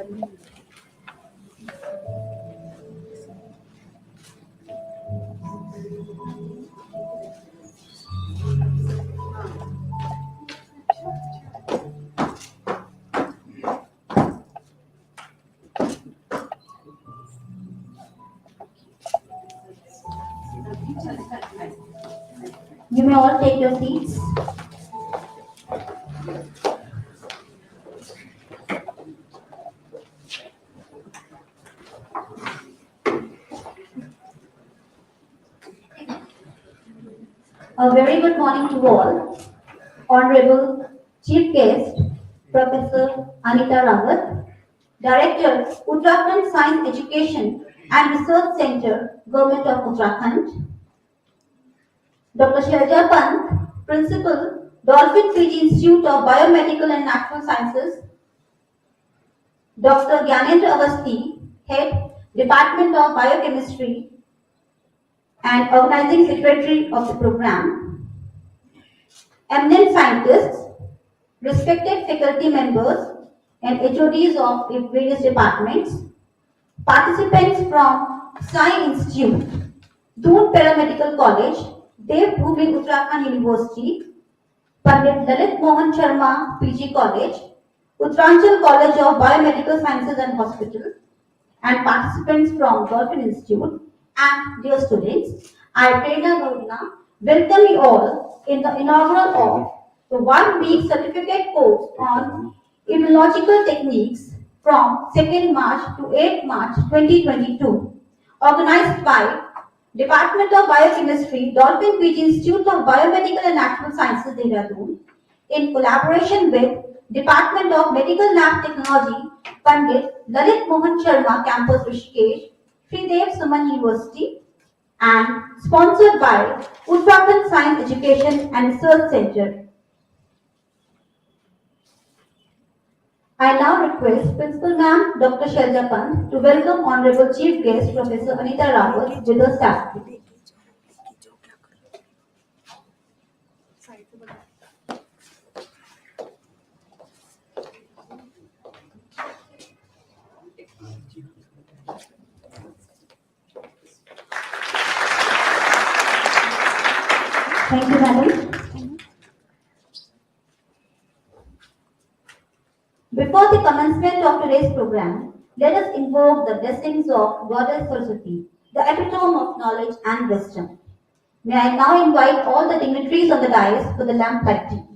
You may all take your seats. A very good morning to all. Honorable Chief Guest, Professor Anita Rawat, Director, Uttarakhand Science Education and Research Center, Government of Uttarakhand. Dr. Shailja Pant, Principal, Dolphin PG Institute of Biomedical and Natural Sciences. Dr. Gyanendra Avasthi, Head, Department of Biochemistry and Organizing Secretary of the program. Eminent scientists, respected faculty members and HODs of various departments, participants from Science Institute, Doon Paramedical College, Dev Bhumi Uttarakhand University, Pandit Lalit Mohan Sharma PG College, Uttaranchal College of Biomedical Sciences and Hospital, and participants from Dolphin Institute, and dear students, I, Prerna Gaudina, welcome you all in the inaugural of the 1-week certificate course on Immunological Techniques from 2nd March to 8th March 2022, organized by Department of Biochemistry, Dolphin PG Institute of Biomedical and Natural Sciences, Dehradun, in collaboration with Department of Medical Lab Technology, Pandit Lalit Mohan Sharma Campus, Rishikesh, Sri Dev Suman University, and sponsored by Uttarakhand Science Education and Research Center. I now request Principal Ma'am Dr. Shailja Pant to welcome Honorable Chief Guest Professor Anita Rawat with her staff. Thank you, madam. Before the commencement of today's program, let us invoke the blessings of Goddess Saraswati, the epitome of knowledge and wisdom. May I now invite all the dignitaries on the dais for the lamp lighting.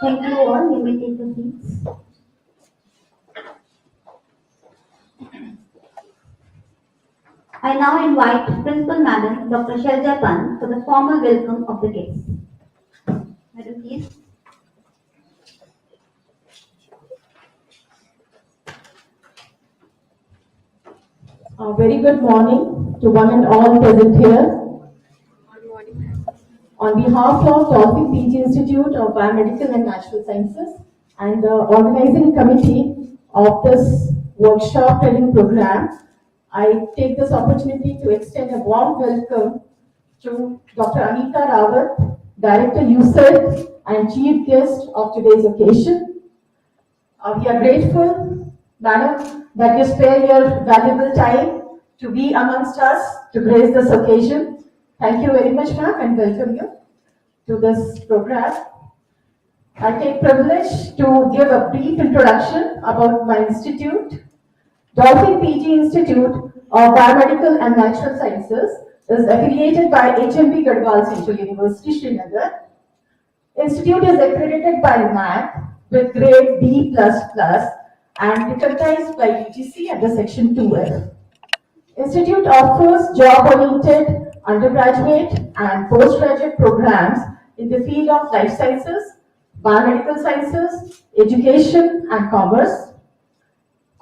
Thank you all. You may take your seats. I now invite Principal Madam Dr. Shailja Pant for the formal welcome of the guests. Madam, please. A very good morning to one and all present here. On behalf of Dolphin PG Institute of Biomedical and Natural Sciences and the organizing committee of this workshop training program, I take this opportunity to extend a warm welcome to Dr. Anita Rawat, Director USAID and Chief Guest of today's occasion. We are grateful, Madam, that you spare your valuable time to be amongst us to grace this occasion. Thank you very much, ma'am, and welcome you. to this program. I take privilege to give a brief introduction about my institute. Dolphin PG Institute of Biomedical and Natural Sciences is affiliated by HMB Gadwal Central University, Srinagar. Institute is accredited by MAC with grade B++ and recognized by UGC under Section 2F. Institute offers job-oriented undergraduate and postgraduate programs in the field of life sciences, biomedical sciences, education, and commerce.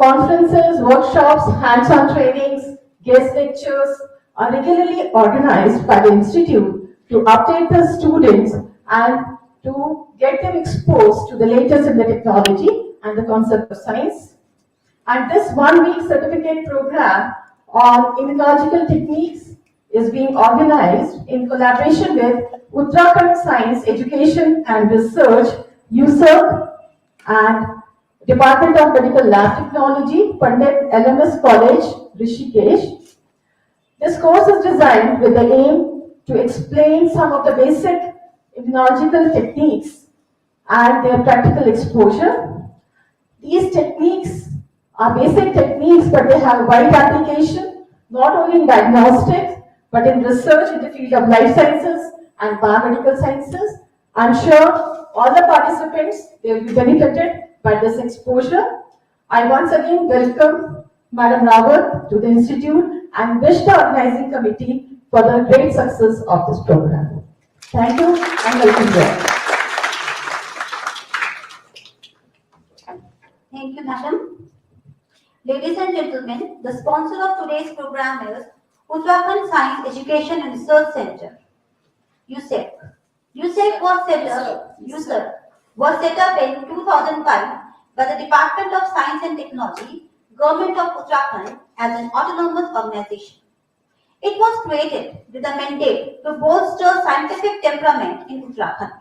Conferences, workshops, hands-on trainings, guest lectures are regularly organized by the Institute to update the students and to get them exposed to the latest in the technology and the concept of science. And this one-week certificate program on immunological techniques is being organized in collaboration with Uttarakhand Science Education and Research, USERC, and Department of Medical Lab Technology, Pandit LMS College, Rishikesh. This course is designed with the aim to explain some of the basic immunological techniques and their practical exposure. These techniques are basic techniques, but they have wide application, not only in diagnostics, but in research in the field of life sciences and biomedical sciences. I'm sure all the participants, they will be benefited by this exposure. I once again welcome Madam Rawat to the Institute and wish the organizing committee for the great success of this program. Thank you and welcome you all. Thank you, madam. Ladies and gentlemen, the sponsor of today's program is Uttarakhand Science Education and Research Center, USEC. USEC was set up in 2005 by the Department of Science and Technology, Government of Uttarakhand as an autonomous organization. It was created with a mandate to bolster scientific temperament in Uttarakhand.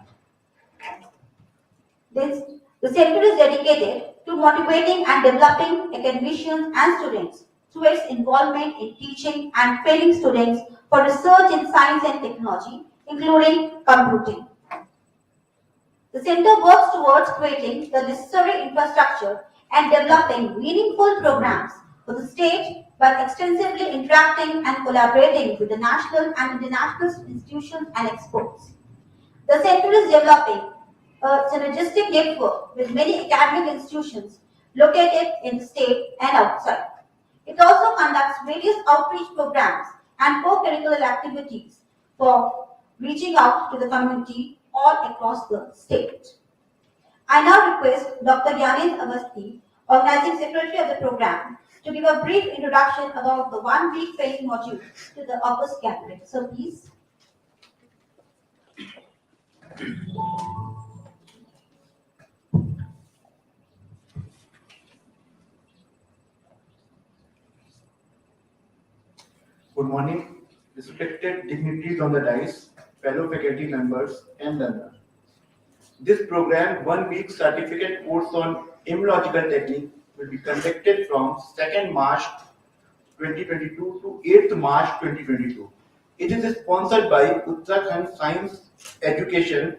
The center is dedicated to motivating and developing academicians and students through its involvement in teaching and training students for research in science and technology, including computing. The center works towards creating the necessary infrastructure and developing meaningful programs for the state by extensively interacting and collaborating with the national and international institutions and experts. The center is developing a synergistic network with many academic institutions located in the state and outside. It also conducts various outreach programs and co-curricular activities for reaching out to the community all across the state. I now request Dr. Gyanis Avasthi, Organizing Secretary of the program, to give a brief introduction about the one-week training module to the August gathering. So please. Good morning, respected dignitaries on the dais, fellow faculty members, and learners. This program, 1 week certificate course on immunological technique, will be conducted from 2nd March 2022 to 8th March 2022. It is sponsored by Uttarakhand Science Education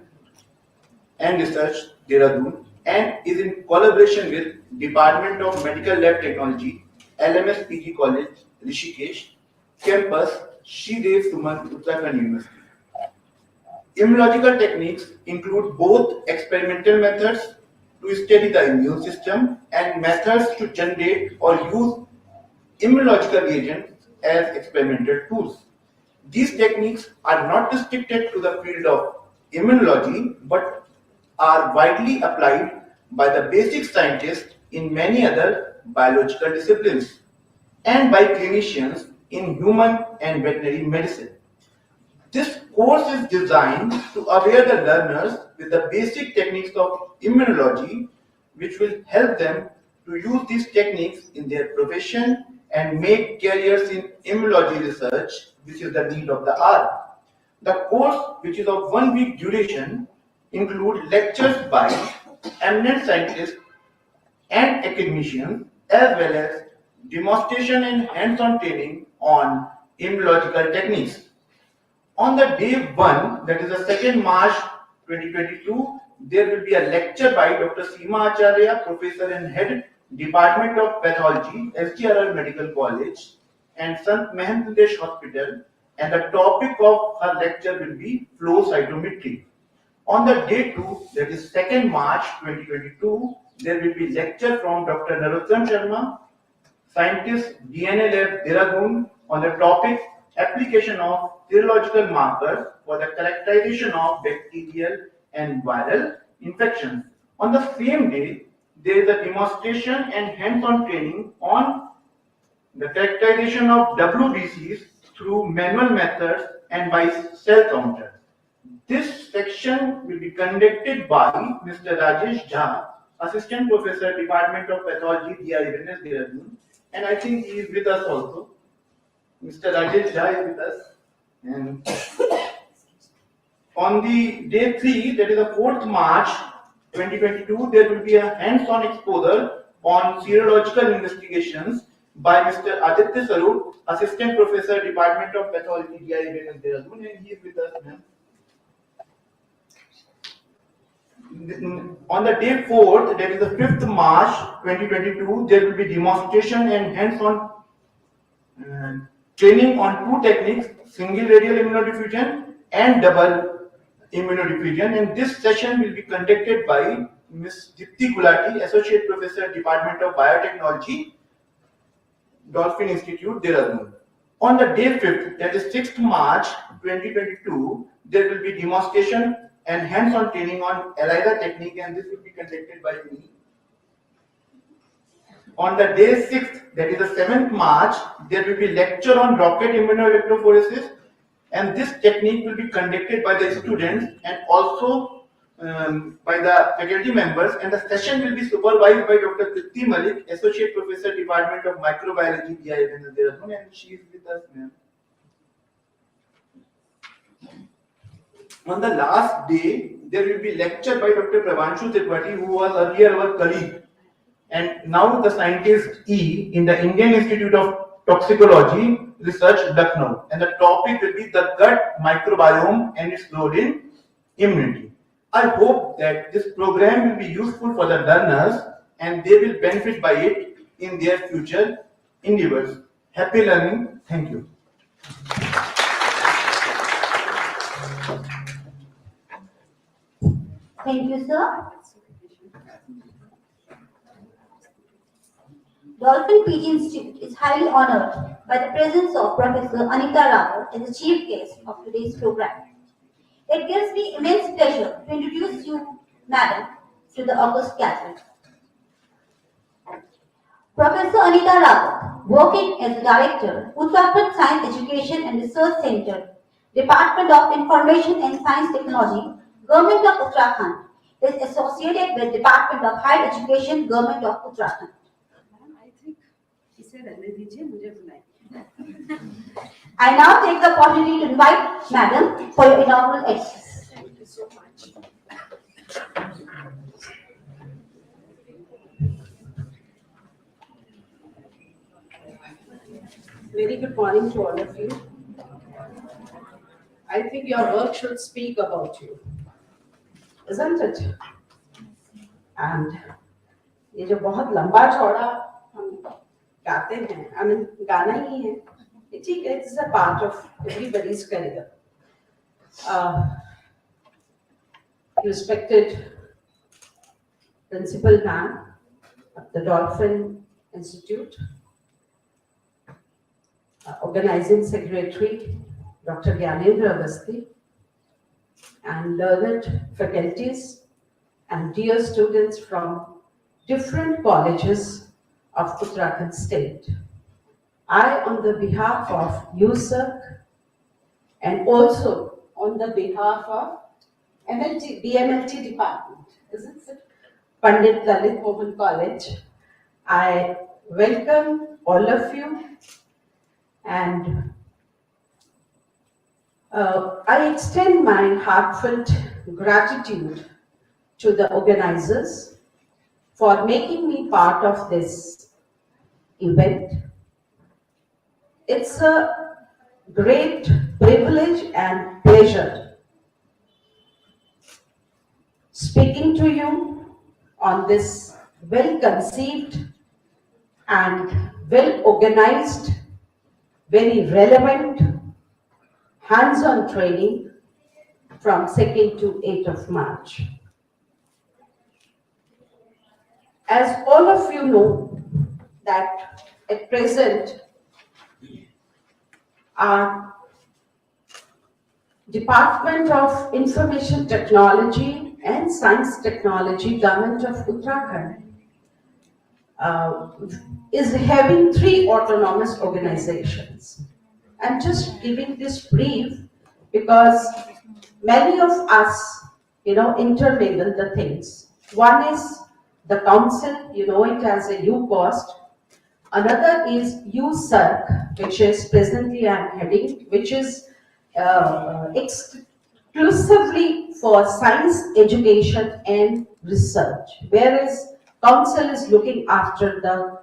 and Research, Dehradun, and is in collaboration with Department of Medical Lab Technology, LMS PG College, Rishikesh, campus, Shri Suman, Uttarakhand University. Immunological techniques include both experimental methods to study the immune system and methods to generate or use immunological agents as experimental tools. These techniques are not restricted to the field of immunology but are widely applied by the basic scientists in many other biological disciplines and by clinicians in human and veterinary medicine. This course is designed to aware the learners with the basic techniques of immunology, which will help them to use these techniques in their profession and make careers in immunology research, which is the need of the hour. The course, which is of 1 week duration, include lectures by eminent scientists and academicians, as well as demonstration and hands-on training on immunological techniques. On the day 1, that is the 2nd March 2022, there will be a lecture by Dr. Seema Acharya, Professor and Head, Department of Pathology, SGRR Medical College, and Sant Mahendradesh Hospital, and the topic of her lecture will be flow cytometry. On the day 2, that is 2nd March 2022, there will be lecture from Dr. Narottam Sharma, scientist DNA Lab Dehradun, on the topic application of serological markers for the characterization of bacterial and viral infections. On the same day, there is a demonstration and hands-on training on the characterization of WBCs through manual methods and by cell counters. This section will be conducted by Mr. Rajesh Jha, Assistant Professor, Department of Pathology, DINS Dehradun, and I think he is with us also. Mr. Rajesh Jha is with us. And on the day 3, that is the 4th March 2022, there will be a hands-on exposure on serological investigations by Mr. Aditya Sarup, Assistant Professor, Department of Pathology, DINS Dehradun, and he is with us, ma'am. On the day 4th, that is the 5th March 2022, there will be demonstration and hands-on training on two techniques, single radial immunodiffusion and double immunodiffusion, and this session will be conducted by Ms. Dipti Gulati, Associate Professor, Department of Biotechnology, Dolphin Institute, Dehradun. On the day 5th, that is 6th March 2022, there will be demonstration and hands-on training on ELISA technique, and this will be conducted by me. On the day 6th, that is the 7th March, there will be lecture on rocket immunoelectrophoresis, and this technique will be conducted by the students and also by the faculty members, and the session will be supervised by Dr. Tripti Malik, Associate Professor, Department of Microbiology, DINS Dehradun, and she is with us, ma'am. On the last day, there will be lecture by Dr. Prabhanshu Tripathi, who was earlier our colleague, and now the scientist E in the Indian Institute of Toxicology Research, Lucknow, and the topic will be the gut microbiome and its role in immunity. I hope that this program will be useful for the learners and they will benefit by it in their future endeavors. Happy learning. Thank you. Thank you, sir. Dolphin PG Institute is highly honored by the presence of Professor Anita Rao as the chief guest of today's program. It gives me immense pleasure to introduce you, Madam, to the august gathering. Professor Anita Rao, working as the Director, Uttarakhand Science Education and Research Center, Department of Information and Science Technology, Government of Uttarakhand, is associated with Department of Higher Education, Government of Uttarakhand. I now take the opportunity to invite Madam for your inaugural address. Thank you so much. Very good morning to all of you. I think your work should speak about you, isn't it? And ये जो बहुत लंबा चौड़ा हम गाते हैं, I mean गाना ही है, ठीक है, it's a part of everybody's career. Respected Principal Ma'am of the Dolphin Institute, Organizing Secretary Dr. Gyanendra Avasthi, and learned faculties and dear students from different colleges of Uttarakhand state. I, on the behalf of USERC and also on the behalf of DMLT department, isn't it? Pandit Lalit Mohan College, I welcome all of you and I extend my heartfelt gratitude to the organizers for making me part of this event. It's a great privilege and pleasure speaking to you on this well-conceived and well-organized, very relevant, hands-on training from 2nd to 8th of March. As all of you know, that at present, our Department of Information Technology and Science Technology, Government of Uttarakhand, is having 3 autonomous organizations. I'm just giving this brief because many of us, intermingle the things. One is the council, you know it as a UCOST. Another is UCERC, which is presently I'm heading, which is exclusively for science education and research, whereas council is looking after the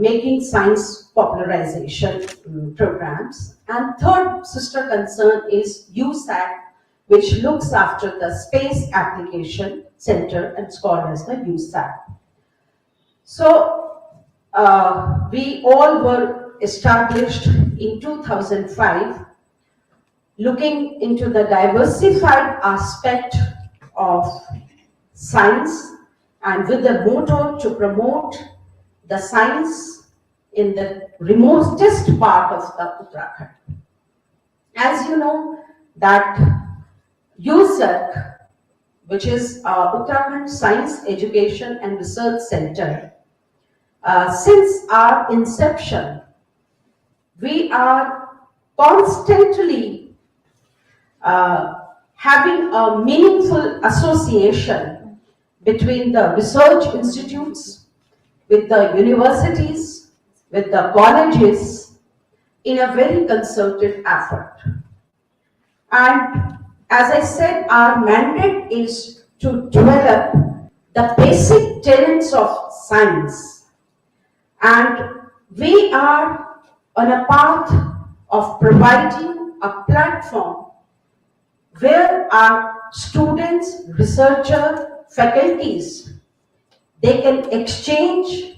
making science popularization programs. And third sister concern is USAC, which looks after the space application center and is called as the USAC. So we all were established in 2005, looking into the diversified aspect of science and with the motto to promote the science in the remotest part of the Uttarakhand. As you know that USERC, which is Uttarakhand Science Education and Research Center, since our inception, we are constantly having a meaningful association between the research institutes, with the universities, with the colleges, in a very concerted effort. And as I said, our mandate is to develop the basic tenets of science. And we are on a path of providing a platform where our students, researchers, faculties, they can exchange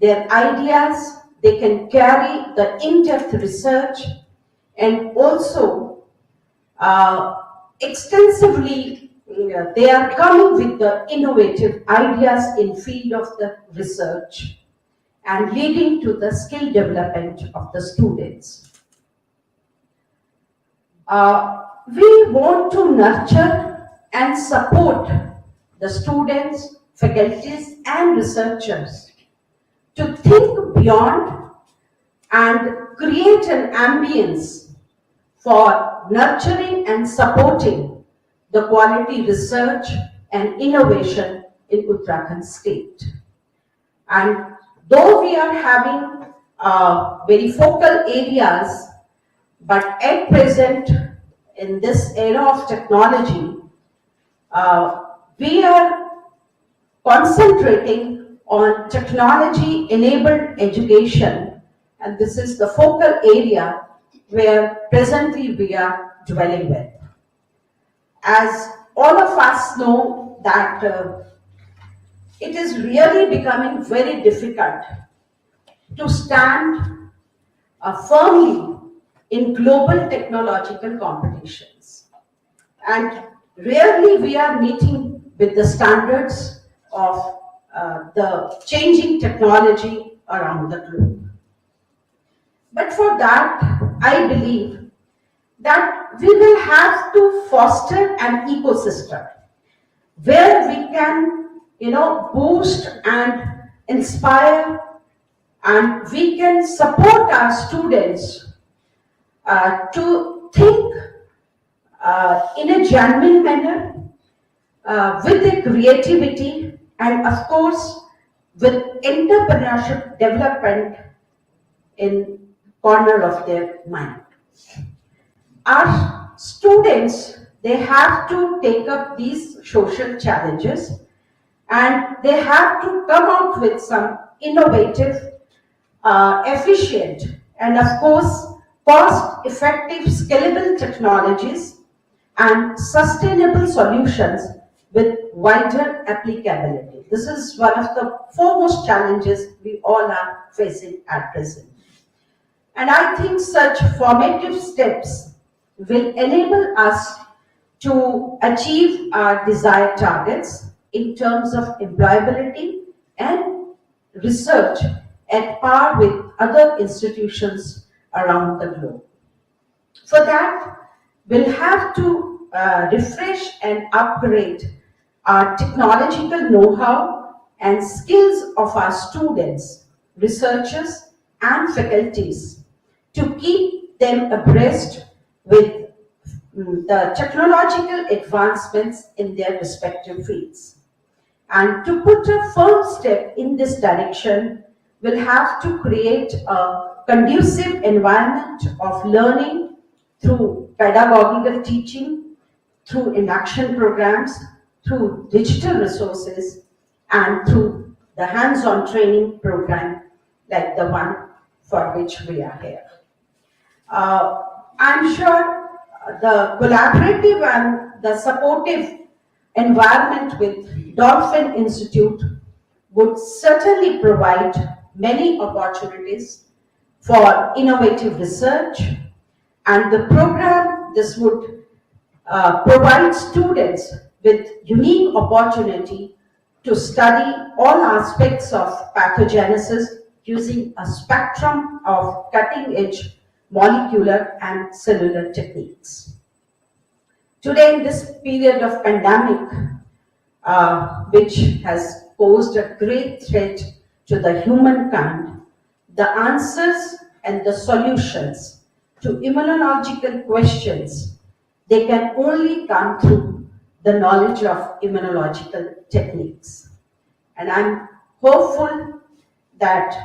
their ideas, they can carry the in-depth research, and also extensively they are coming with the innovative ideas in field of the research and leading to the skill development of the students. We want to nurture and support the students, faculties, and researchers to think beyond and create an ambience for nurturing and supporting the quality research and innovation in Uttarakhand state. And though we are having very focal areas, but at present, in this era of technology, we are concentrating on technology-enabled education, and this is the focal area where presently we are dwelling with. As all of us know that it is really becoming very difficult to stand firmly in global technological competitions. And rarely we are meeting with the standards of the changing technology around the globe. But for that, I believe that we will have to foster an ecosystem where we can, boost and inspire, and we can support our students to think in a genuine manner, with a creativity, and of course with entrepreneurship development in corner of their mind. Our students, they have to take up these social challenges and they have to come out with some innovative, efficient, and of course cost-effective, scalable technologies, and sustainable solutions with wider applicability. This is one of the foremost challenges we all are facing at present. And I think such formative steps will enable us to achieve our desired targets in terms of employability and research at par with other institutions around the globe. For that, we'll have to refresh and upgrade our technological know-how and skills of our students, researchers, and faculties to keep them abreast with the technological advancements in their respective fields. And to put a firm step in this direction, we'll have to create a conducive environment of learning through pedagogical teaching, through induction programs, through digital resources, and through the hands-on training program like the one for which we are here. I'm sure the collaborative and the supportive environment with Dolphin Institute would certainly provide many opportunities for innovative research, and the program this would provide students with unique opportunity to study all aspects of pathogenesis using a spectrum of cutting-edge molecular and cellular techniques. Today, in this period of pandemic, which has posed a great threat to the humankind, the answers and the solutions to immunological questions, they can only come through the knowledge of immunological techniques. And I'm hopeful that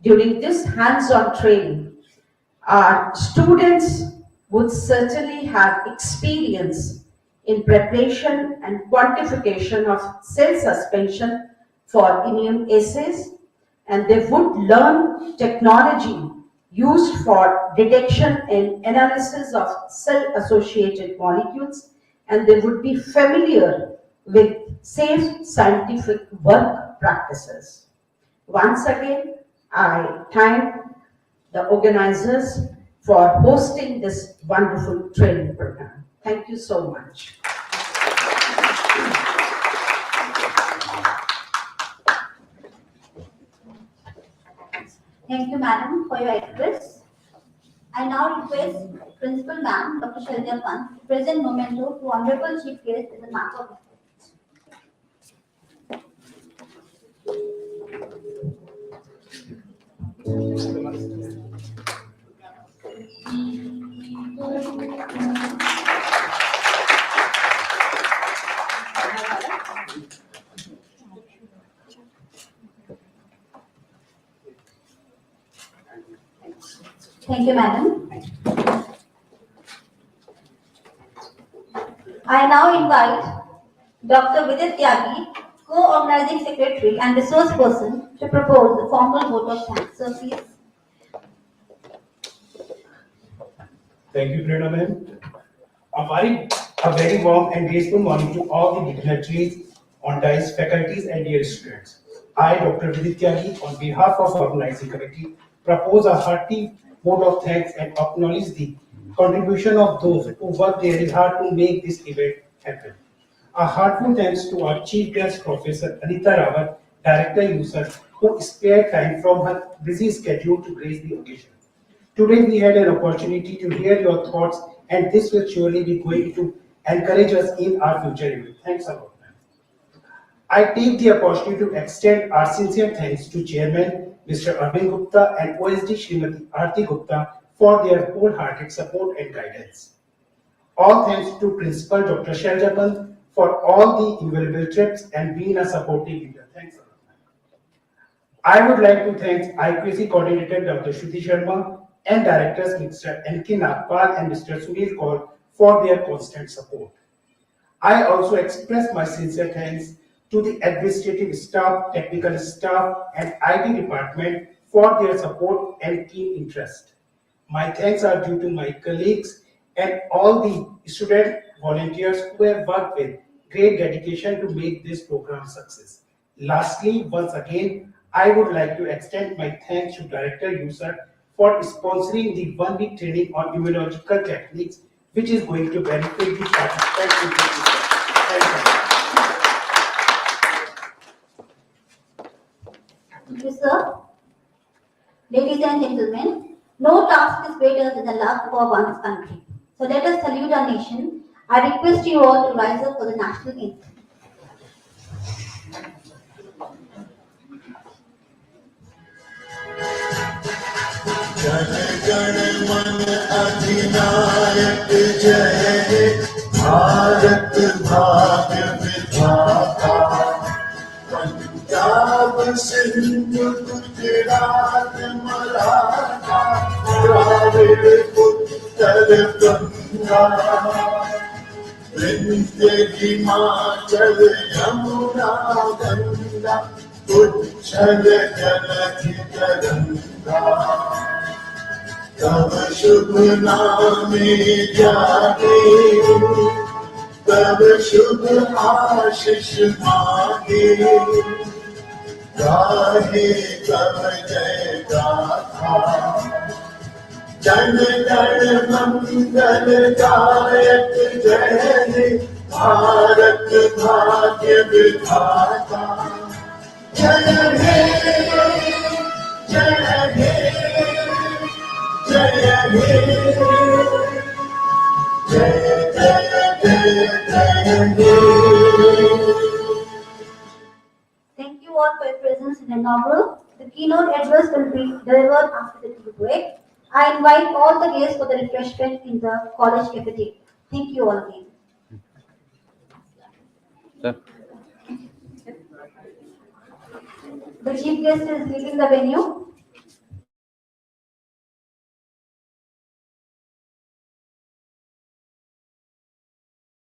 during this hands-on training, our students would certainly have experience in preparation and quantification of cell suspension for immune assays, and they would learn technology used for detection and analysis of cell-associated molecules, and they would be familiar with safe scientific work practices. Once again, I thank the organizers for hosting this wonderful training program. Thank you so much. Thank you, madam, for your address. I now request Principal Ma'am, Dr. Shalja Pant, to present memento to Honorable Chief Guest as a mark of respect. Thank you, madam. I now invite Dr. Vidit Tyagi, co-organizing secretary and resource person, to propose the formal vote of thanks. So please. Thank you, Prerna ma'am. A very warm and graceful morning to all the dignitaries on dais, faculties and dear students. I, Dr. Vidit Tyagi, on behalf of organizing committee, propose a hearty vote of thanks and acknowledge the contribution of those who worked very hard to make this event happen. A heartfelt thanks to our chief guest, Professor Anita Rawat, Director USAR, who spared time from her busy schedule to grace the occasion. Today we had an opportunity to hear your thoughts, and this will surely be going to encourage us in our future event. Thanks a lot. I take the opportunity to extend our sincere thanks to Chairman Mr. Arvind Gupta and OSD Srimati Aarti Gupta for their wholehearted support and guidance. All thanks to Principal Dr. Shalja Pant for all the invaluable trips and being a supportive leader. Thanks a lot. I would like to thank IQAC Coordinator Dr. Shruti Sharma and Directors Mr. N.K. Nagpal and Mr. Sunil Kaur for their constant support. I also express my sincere thanks to the administrative staff, technical staff, and IT department for their support and keen interest. My thanks are due to my colleagues and all the student volunteers who have worked with great dedication to make this program a success. Lastly, once again, I would like to extend my thanks to Director User for sponsoring the one-week training on immunological techniques, which is going to benefit the participants in the future. Thank you. Thank you, sir. Ladies and gentlemen, no task is greater than the love for one's country. So let us salute our nation. I request you all to rise up for the national anthem. Jana Gana मन अधिनायक जय हे भारत भाग्य विधाता पंजाब सिंध गुजरात मराठा द्राविड़ उत्तर गंगा विंध्य हिमाचल यमुना गंगा उच्छल जलधि तरंगा तब शुभ नामे जागे तब शुभ आशीष मांगे गाहे तब जय गाथा जन गण मंगल गायक जय हे भारत भाग्य विधाता जय हे जय हे जय हे जय जय जय जय हे Thank you all for your presence in the inaugural. The keynote address will be delivered after the tea break. I invite all the guests for the refreshment in the college cafeteria. Thank you all again. Sir. The chief guest is leaving the venue.